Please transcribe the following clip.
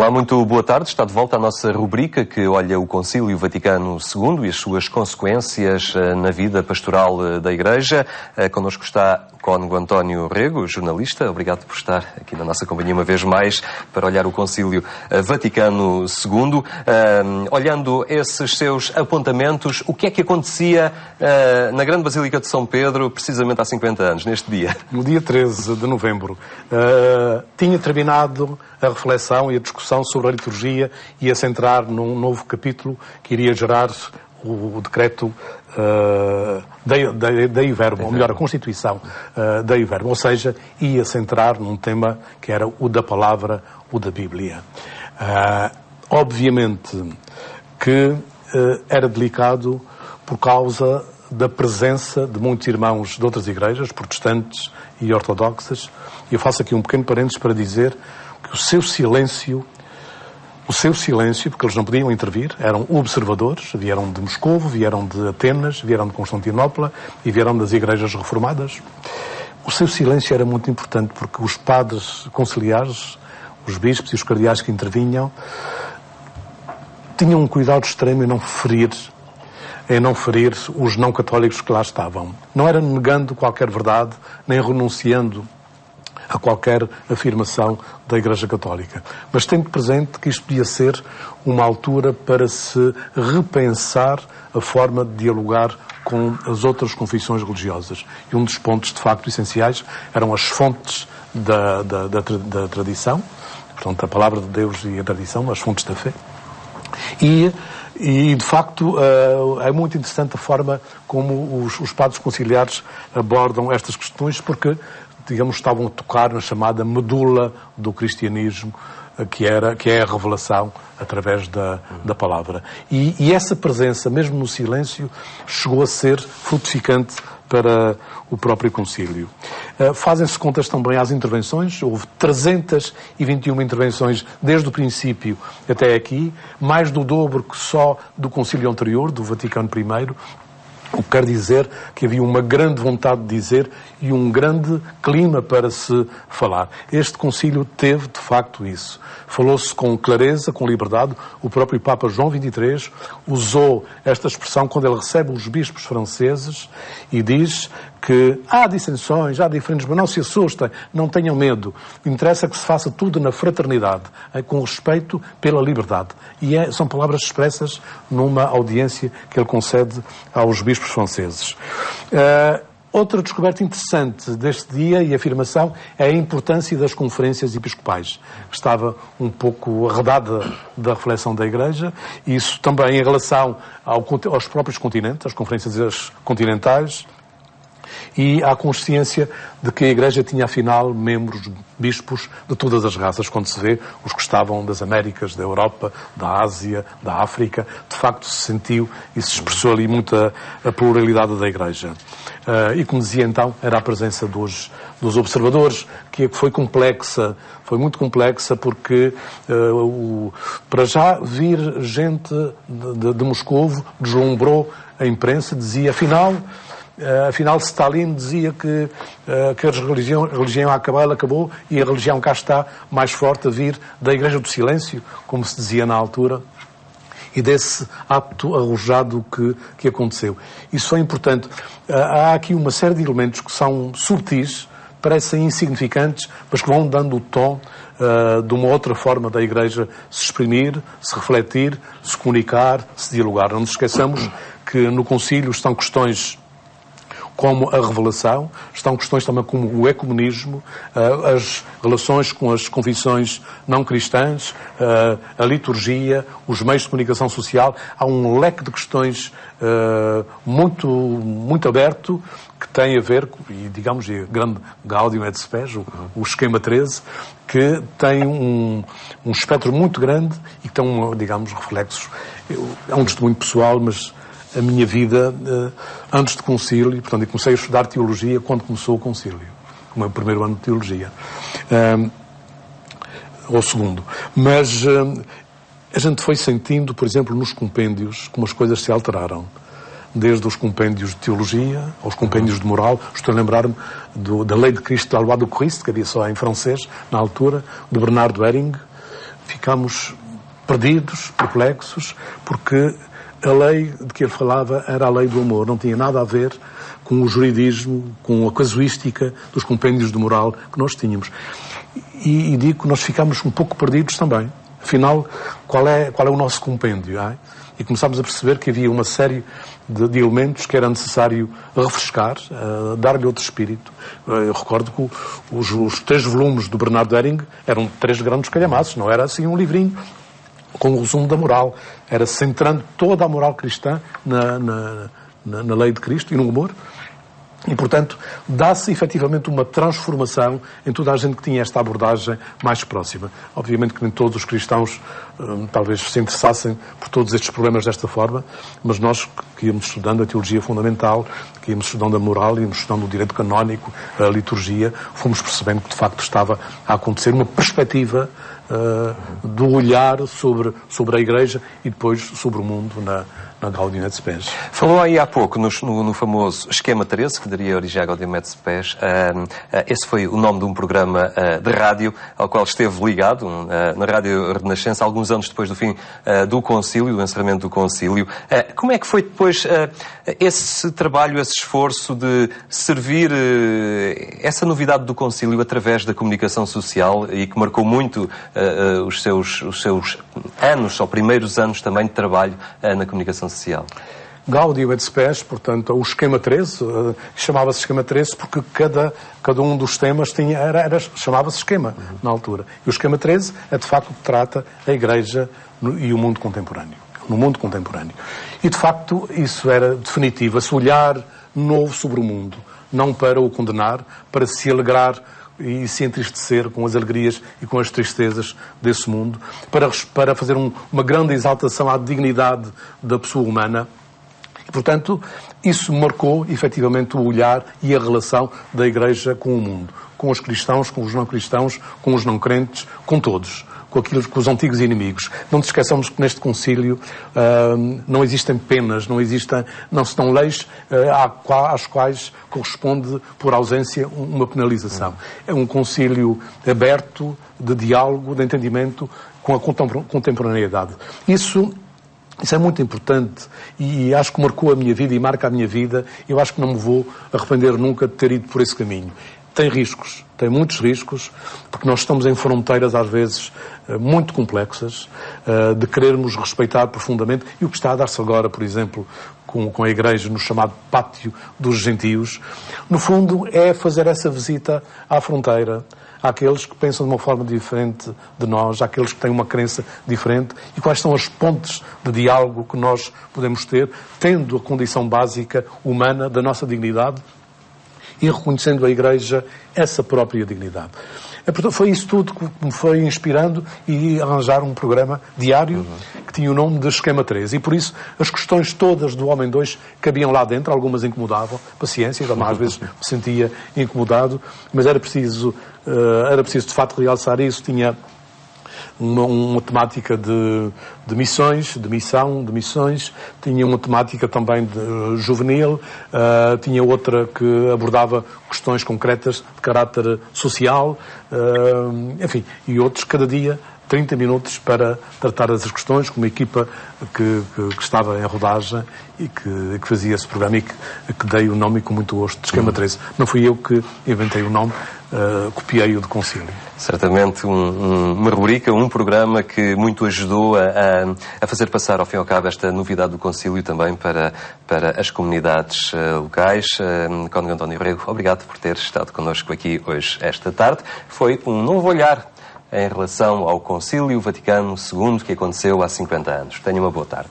Olá, muito boa tarde. Está de volta a nossa rubrica que olha o Concílio Vaticano II e as suas consequências na vida pastoral da Igreja. Connosco está Cônego António Rego, jornalista. Obrigado por estar aqui na nossa companhia uma vez mais para olhar o Concílio Vaticano II. Olhando esses seus apontamentos, o que é que acontecia na Grande Basílica de São Pedro precisamente há 50 anos, neste dia? No dia 13 de novembro, tinha terminado a reflexão e a discussão sobre a liturgia e ia-se entrar num novo capítulo que iria gerar o decreto Dei Verbum, ou melhor, a Constituição Dei Verbum, ou seja, ia-se entrar num tema que era o da palavra, o da Bíblia. Obviamente que era delicado por causa da presença de muitos irmãos de outras igrejas, protestantes e ortodoxas. E eu faço aqui um pequeno parênteses para dizer que o seu silêncio, porque eles não podiam intervir, eram observadores, vieram de Moscovo, vieram de Atenas, vieram de Constantinopla e vieram das igrejas reformadas. O seu silêncio era muito importante porque os padres conciliares, os bispos e os cardeais que intervinham, tinham um cuidado extremo em não ferir os não católicos que lá estavam. Não era negando qualquer verdade, nem renunciando a qualquer afirmação da Igreja Católica. Mas tendo presente que isto podia ser uma altura para se repensar a forma de dialogar com as outras confissões religiosas. E um dos pontos, de facto, essenciais eram as fontes da tradição, portanto, a palavra de Deus e a tradição, as fontes da fé. E de facto, é muito interessante a forma como os padres conciliares abordam estas questões, porque, digamos, estavam a tocar na chamada medula do cristianismo, que é a revelação através da palavra. E essa presença, mesmo no silêncio, chegou a ser frutificante para o próprio concílio. Fazem-se contas também às intervenções. Houve 321 intervenções desde o princípio até aqui, mais do dobro que só do concílio anterior, do Vaticano I, o que quer dizer que havia uma grande vontade de dizer e um grande clima para se falar. Este concílio teve, de facto, isso. Falou-se com clareza, com liberdade. O próprio Papa João XXIII usou esta expressão quando ele recebe os bispos franceses e diz que há dissensões, há diferentes, mas não se assustem, não tenham medo. Interessa que se faça tudo na fraternidade, com respeito pela liberdade. E são palavras expressas numa audiência que ele concede aos bispos franceses. Outra descoberta interessante deste dia e afirmação é a importância das conferências episcopais, que estava um pouco arredada da reflexão da Igreja, e isso também em relação aos próprios continentes, às conferências continentais, e à consciência de que a Igreja tinha, afinal, membros, bispos de todas as raças, quando se vê os que estavam das Américas, da Europa, da Ásia, da África. De facto, se sentiu e se expressou ali muito a pluralidade da Igreja. E, como dizia então, era a presença dos observadores, que foi complexa, foi muito complexa, porque para já vir gente de Moscovo deslumbrou a imprensa, dizia, afinal, Stalin dizia que a religião acabou e a religião cá está mais forte a vir da Igreja do Silêncio, como se dizia na altura, e desse ato arrojado que aconteceu. Isso foi importante. Há aqui uma série de elementos que são subtis, parecem insignificantes, mas que vão dando o tom de uma outra forma da Igreja se exprimir, se refletir, se comunicar, se dialogar. Não nos esqueçamos que no Concílio estão questões como a revelação, estão questões também como o ecumenismo, as relações com as confissões não cristãs, a liturgia, os meios de comunicação social. Há um leque de questões muito, muito aberto que tem a ver, e digamos, a grande Gaudium et Spes, o esquema 13, que tem um espectro muito grande e que tem, digamos, reflexos. É um testemunho pessoal, mas a minha vida antes do concílio, portanto, eu comecei a estudar teologia quando começou o concílio, o meu primeiro ano de teologia, ou segundo. Mas a gente foi sentindo, por exemplo, nos compêndios, como as coisas se alteraram. Desde os compêndios de teologia aos compêndios de moral. Estou a lembrar-me da Lei de Cristo da Loi de Christ, que havia só em francês, na altura, de Bernardo Hering, ficámos perdidos, perplexos, porque a lei de que ele falava era a lei do amor, não tinha nada a ver com o juridismo, com a casuística dos compêndios de moral que nós tínhamos. E digo que nós ficámos um pouco perdidos também. Afinal, qual é o nosso compêndio? E começámos a perceber que havia uma série de elementos que era necessário refrescar, dar-lhe outro espírito. Eu recordo que os 3 volumes do Bernardo Hering eram 3 grandes calhamaços, não era assim um livrinho com o resumo da moral. Era centrando toda a moral cristã na lei de Cristo e no amor. E, portanto, dá-se efetivamente uma transformação em toda a gente que tinha esta abordagem mais próxima. Obviamente que nem todos os cristãos talvez se interessassem por todos estes problemas desta forma, mas nós que íamos estudando a teologia fundamental, que íamos estudando a moral, íamos estudando o direito canónico, a liturgia, fomos percebendo que de facto estava a acontecer uma perspectiva do olhar sobre a Igreja e depois sobre o mundo na Gaudium et Spes. Falou aí há pouco no famoso Esquema 13, que daria origem à Gaudium et Spes. Esse foi o nome de um programa de rádio ao qual esteve ligado na Rádio Renascença alguns anos depois do fim do concílio, do encerramento do concílio. Como é que foi depois esse trabalho, esse esforço de servir essa novidade do concílio através da comunicação social e que marcou muito os seus anos, ou primeiros anos também de trabalho na comunicação social? Gaudium et Spes, portanto, o esquema 13, chamava-se esquema 13 porque cada um dos temas chamava-se esquema na altura. E o esquema 13 é de facto o que trata a Igreja e o mundo contemporâneo. No mundo contemporâneo. E de facto isso era definitivo, esse olhar novo sobre o mundo, não para o condenar, para se alegrar e se entristecer com as alegrias e com as tristezas desse mundo, para fazer uma grande exaltação à dignidade da pessoa humana. E, portanto, isso marcou, efetivamente, o olhar e a relação da Igreja com o mundo, com os cristãos, com os não cristãos, com os não crentes, com todos, com os antigos inimigos. Não nos esqueçamos que neste concílio não existem penas, não se dão leis às quais corresponde, por ausência, uma penalização. É um concílio aberto, de diálogo, de entendimento com a contemporaneidade. Isso é muito importante e acho que marcou a minha vida e marca a minha vida. Eu acho que não me vou arrepender nunca de ter ido por esse caminho. Tem riscos, tem muitos riscos, porque nós estamos em fronteiras, às vezes, muito complexas, de querermos respeitar profundamente. E o que está a dar-se agora, por exemplo, com a Igreja no chamado Pátio dos Gentios, no fundo é fazer essa visita à fronteira, àqueles que pensam de uma forma diferente de nós, àqueles que têm uma crença diferente, e quais são as pontes de diálogo que nós podemos ter, tendo a condição básica humana da nossa dignidade, e reconhecendo a Igreja essa própria dignidade. Portanto, foi isso tudo que me foi inspirando e arranjar um programa diário que tinha o nome de Esquema 13. E por isso as questões todas do Homem 2 cabiam lá dentro, algumas incomodavam, paciência, às vezes me sentia incomodado, mas era preciso de facto realçar isso. Tinha uma temática de missões, de missões, tinha uma temática também de juvenil, tinha outra que abordava questões concretas de caráter social, enfim, e outros cada dia 30 minutos para tratar dessas questões, com uma equipa que estava em rodagem e que fazia esse programa e que dei o nome com muito gosto de Esquema 13. Não fui eu que inventei o nome, copiei-o de concílio. Certamente uma rubrica, um programa que muito ajudou a fazer passar ao fim e ao cabo esta novidade do concílio também para as comunidades locais. Cônego António Rego, obrigado por ter estado connosco aqui hoje, esta tarde. Foi um novo olhar em relação ao Concílio Vaticano II que aconteceu há 50 anos. Tenha uma boa tarde.